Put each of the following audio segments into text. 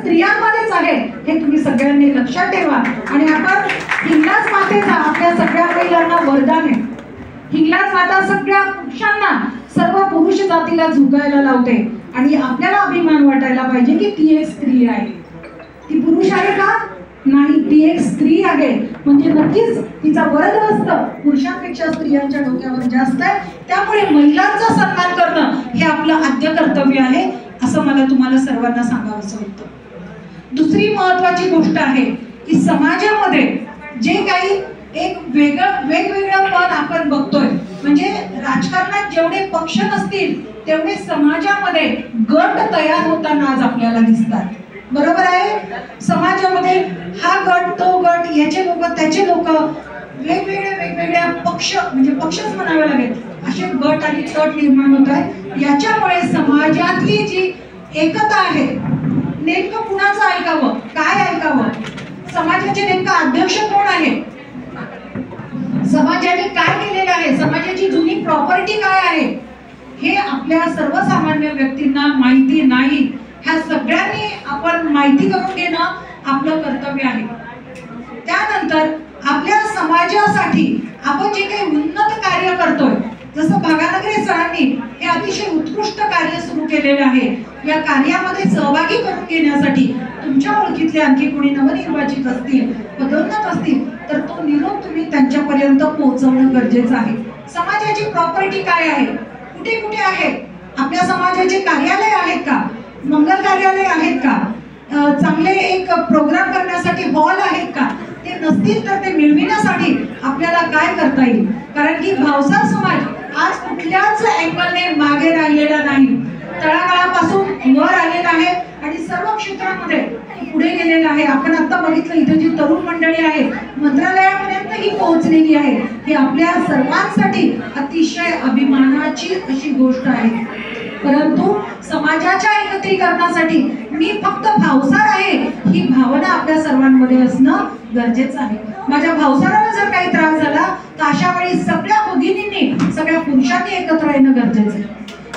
स्त्रियांमध्येच आहे हे तुम्ही सगळ्यांनी लक्षात ठेवा. आणि आपण हिंगलाज मातेचा आपल्या सगळ्या महिलांना वरदान आहे. हिंगलाज माता सगळ्या पुरुषांना, सर्व पुरुष जातीला झुकायला लावते आणि आपल्याला अभिमान वाटायला पाहिजे की ती एक स्त्री आहे. ती पुरुष आहे का? नाही, ती एक स्त्री आहे. म्हणजे नक्कीच तिचा वरदहस्त पुरुषांपेक्षा स्त्रियांच्या डोक्यावर जास्त आहे. त्यामुळे महिलांचा सन्मान करणं हे आपलं आद्य कर्तव्य आहे असं मला तुम्हाला सर्वांना सांगावंसं वाटतं. दुसरी महत्वाची गोष्ट आहे की समाजामध्ये जे काही एक वेगवेगळं पद आपण बघतोय, म्हणजे राजकारणात जेवढे पक्ष नसतील तेवढे समाजामध्ये गट तयार होताना आज आपल्याला दिसतात. बरोबर आहे? समाजामध्ये हा गट, तो गट, याचे लोक, त्याचे लोक, वेगवेगळ्या पक्ष, म्हणजे पक्षच म्हणावे लागेल, असे गट आणि तट निर्माण होत आहे. याच्यामुळे समाजातली जी एकता आहे, नेमकं कुणाचं ऐकावं, काय ऐकावं, समाजाचे नेमकं अध्यक्ष कोण आहे, समाजाने काय केलेलं आहे, समाजाची जुनी प्रॉपर्टी काय आहे, हे आपल्या सर्वसामान्य व्यक्तींना माहिती नाही. ह्या सगळ्यांनी आपण माहिती करून घेणं आपलं कर्तव्य आहे. त्यानंतर आपल्या समाजासाठी आपण जे काही उन्नत कार्य करतोय, जसं भागानगरे सरांनी हे अतिशय उत्कृष्ट कार्य सुरू केलेलं आहे, या कार्यामध्ये सहभागी करून घेण्यासाठी तुमच्या ओळखीतले आणखी कोणी नवनिर्वाचित असतील, पदोन्नत असतील, तर तो निरोप तुम्ही त्यांच्यापर्यंत पोहोचवणं गरजेचं आहे. समाजाची प्रॉपर्टी काय आहे, कुठे कुठे आहे, आपल्या समाजाचे कार्यालय आहेत का, मंगल कार्यालय आहेत का, चांगले एक प्रोग्राम करण्यासाठी हॉल आहेत का, ते नसतील तर ते मिळविण्यासाठी आपल्याला काय करता येईल. कारण की भावसार समाज आज कुठल्याच अँगलने मागे राहिलेला नाही, तळागाळापासून वर आलेला आहे आणि सर्व क्षेत्रामध्ये पुढे गेलेला आहे. आपण आता बघितलं इथे जी तरुण मंडळी आहे मंत्रालयापर्यंत ही पोहोचलेली आहे. ही आपल्या सर्वांसाठी अतिशय अभिमानाची अशी गोष्ट आहे. परंतु समाजाच्या एकत्रीकरणासाठी मी फक्त भावसार आहे ही भावना आपल्या सर्वांमध्ये असणं गरजेचं आहे. माझ्या भावसाराला जर काही त्रास झाला तर अशा वेळी सगळ्या भगिनींनी, सगळ्या पुरुषांनी एकत्र येणं गरजेचं आहे.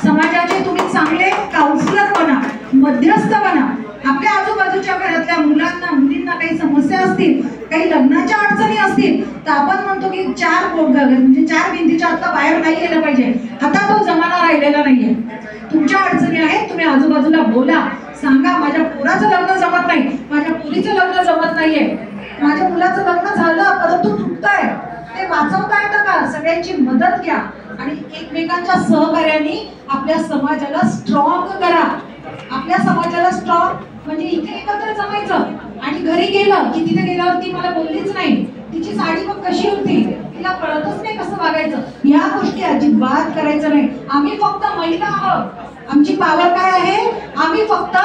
समाजाचे तुम्ही चांगले काउन्सिलर बना, मध्यस्थ बना. आपल्या आजूबाजूच्या घरातल्या मुलांना, मुलींना काही समस्या असतील, काही लग्नाच्या अडचणी असतील, तर आपण म्हणतो की म्हणजे चार भिंतीच्या आतला बाहेर नाही गेलं पाहिजे. आता तो जमाना राहिलेला नाहीये. तुमच्या अडचणी आहेत, तुम्ही आजूबाजूला बोला, सांगा माझ्या पोराचं लग्न जमत नाही, माझ्या मुलीचं लग्न जमत नाहीये, माझ्या मुलाचं लग्न झालं परंतु तुटतंय, ते वाचवता येतं का, सगळ्यांची मदत घ्या आणि एकमेकांच्या सहकार्याने आपल्या समाजाला स्ट्रॉंग करा. आपल्या समाजाला स्ट्रॉंग म्हणजे इथे एकत्र जमायचं आणि घरी गेलं की तिथे गेल्यावरती मला बोललीच नाही, तिची साडी मग कशी होती, तिला कळतच नाही कसं वागायचं, या गोष्टी अजिबात करायचं नाही. आम्ही फक्त महिला आहोत, आमची पावर काय आहे, आम्ही फक्त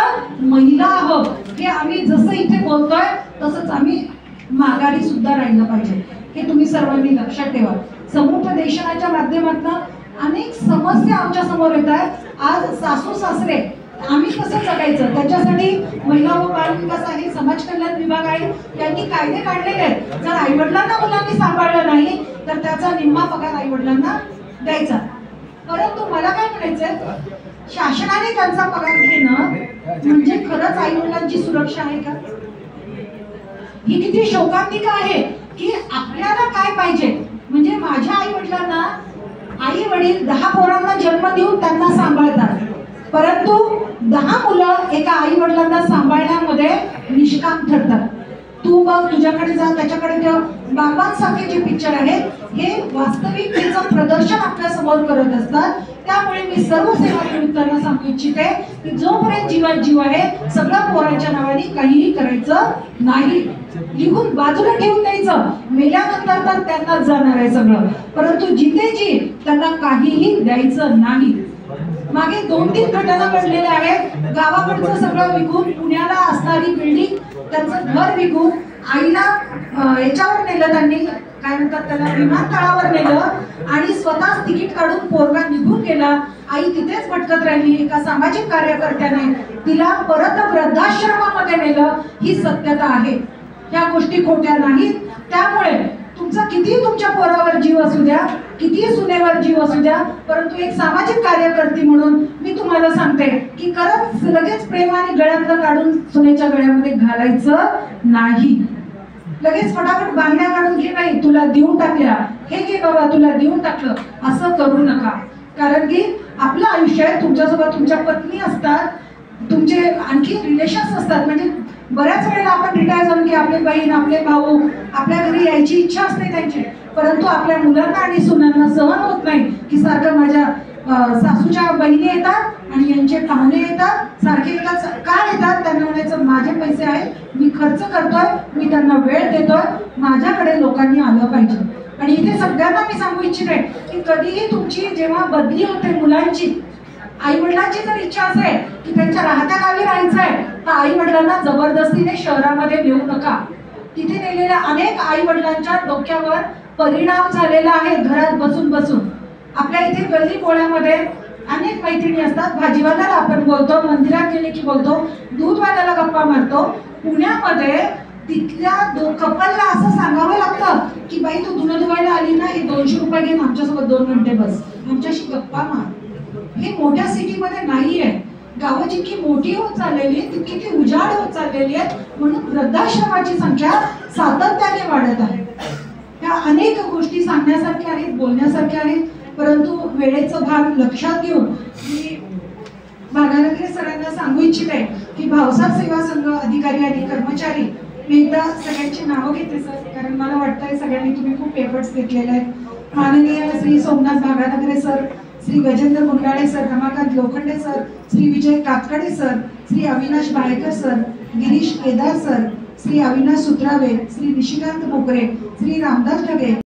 महिला आहोत, हे आम्ही जसं इथे बोलतोय तसंच आम्ही माघारी सुद्धा राहिलं पाहिजे. हे तुम्ही सर्वांनी लक्षात ठेवा. समुपदेशनाच्या माध्यमातून अनेक समस्या आमच्या समोर येत आहेत. आज सासू सासरे आम्ही कसं जगायचं, त्याच्यासाठी महिला व बाल विकास आहे, समाज कल्याण विभाग आहे, यांनी कायदे काढलेले आहेत. जर आईवडिलांना मुलांनी सांभाळलं नाही तर त्याचा निम्मा पगार आईवडिलांना द्यायचा. परंतु मला काय म्हणायचंय, शासनाने त्यांचा पगार घेणं म्हणजे खरंच आईवडिलांची सुरक्षा आहे का? ही किती शोकांतिका आहे की आपल्याला काय पाहिजे, म्हणजे माझ्या आईवडिलांना, आई वडील 10 पोरांना जन्म देऊन त्यांना सांभाळतात, परंतु 10 मुलं एका आई वडिलांना सांभाळण्यामध्ये निष्काम ठरतात. तू बघ, तुझ्याकडे जा, त्याच्याकडे ठेव, बाबांसारखे जे पिक्चर आहेत हे वास्तविकतेचं प्रदर्शन आपल्या समोर करत असतात. त्यामुळे मी सर्व सेवानिवृत्तांना सांगू इच्छिते की जोपर्यंत जीवात जीव आहे सगळं पोरांच्या नावाने काहीही करायचं नाही, लिहून बाजूला ठेवून द्यायचं. मेल्यानंतर तर त्यांनाच जाणार आहे सगळं, परंतु जिथे जी त्यांना काहीही द्यायचं नाही. मागे 2-3 घटना घडलेल्या आहेत. गावाकडचं सगळं विकून पुण्याला असणारी बिल्डिंग, त्यांचं घर विकून आईला याच्यावर नेलं, त्यांनी काय म्हणतात त्याला, विमानतळावर नेलं आणि स्वतःच तिकीट काढून पोरगा निघून गेला. आई तिथेच भटकत राहिली. एका सामाजिक कार्यकर्त्याने तिला परत वृद्धाश्रमामध्ये नेलं. ही सत्यता आहे, ह्या गोष्टी खोट्या नाहीत. त्यामुळे तुमचा कितीही तुमच्या पोरावर जीव असू द्या, कितीही सुनेवर जीव असू द्या, परंतु एक सामाजिक कार्यकर्ती म्हणून मी तुम्हाला सांगते की खरंच लगेच प्रेमाने गळ्यातलं काढून सुनेच्या गळ्यामध्ये घालायचं नाही. लगेच फटाफट बांगड्या काढून घे, नाही तुला देऊन टाकल्या, हे घे बाबा तुला देऊन टाकलं, असं करू नका. कारण की आपलं आयुष्य आहे, तुमच्यासोबत तुमच्या पत्नी असतात, तुमचे आणखी रिलेशन्स असतात. म्हणजे बऱ्याच वेळेला आपण रिटायर झालो की आपले बहीण आपले भाऊ आपल्या घरी यायची इच्छा असते त्यांची, परंतु आपल्या मुलांना आणि सुनांना सहन होत नाही की सारखं माझ्या सासूच्या बहिणी येतात आणि यांचे पाहुणे येतात, सारखे येतात. का येतात? त्यांना म्हणायचं माझे पैसे आहेत, मी खर्च करतोय, मी त्यांना वेळ देतोय, माझ्याकडे लोकांनी आलं पाहिजे. आणि इथे सगळ्यांना मी सांगू इच्छिते की कधीही तुमची जेव्हा बदली होते मुलांची, आई वडिलांची जर इच्छा असेल की त्यांच्या राहत्या गावी राहायचं आहे, तर आई वडिलांना जबरदस्तीने शहरामध्ये नेऊ नका. तिथे नेलेल्या अनेक आई वडिलांच्या डोक्यावर परिणाम झालेला आहे घरात बसून बसून. आपल्या इथे गल्ली बोळ्यामध्ये अनेक मैत्रिणी असतात, भाजीवाल्याला आपण बोलतो, मंदिरात गेले की बोलतो, दूधवाल्याला गप्पा मारतो. पुण्यामध्ये तिथल्या कपलला असं सांगावं लागतं की बाई तू धुणं धुवायला आली ना, हे 200 रुपये घेऊन आमच्यासोबत 2 घंटे बस, आमच्याशी गप्पा मार. हे मोठ्या सिटीमध्ये नाहीये. गावं जितकी मोठी होत चाललेली तितकी ती उजाड होत चाललेली आहे, म्हणून वृद्धाश्रमाची संख्या सातत्याने वाढत आहे. ह्या अनेक गोष्टी सांगण्यासारख्या आहेत, बोलण्यासारख्या आहेत, परंतु वेळेचं भाग लक्षात घेऊन मी भागानगरी सरांना सांगू इच्छिते की भावसार सेवा संघ अधिकारी आणि कर्मचारी, मी एकदा सगळ्यांची नावं घेते सर, कारण मला वाटतंय सगळ्यांनी तुम्ही खूप एफर्ट्स घेतलेले आहेत. माननीय Shri Somnath Bhaganagare sir, Shri Gajendra Gundale sir, Ramakant Lokhande sir, Shri Vijay Katkade sir, Shri Avinash Balekar sir, Girish Kedar sir, Shri Avinash Sutrave, Shri Nishikant Mokare, Shri Ramdas Dhage.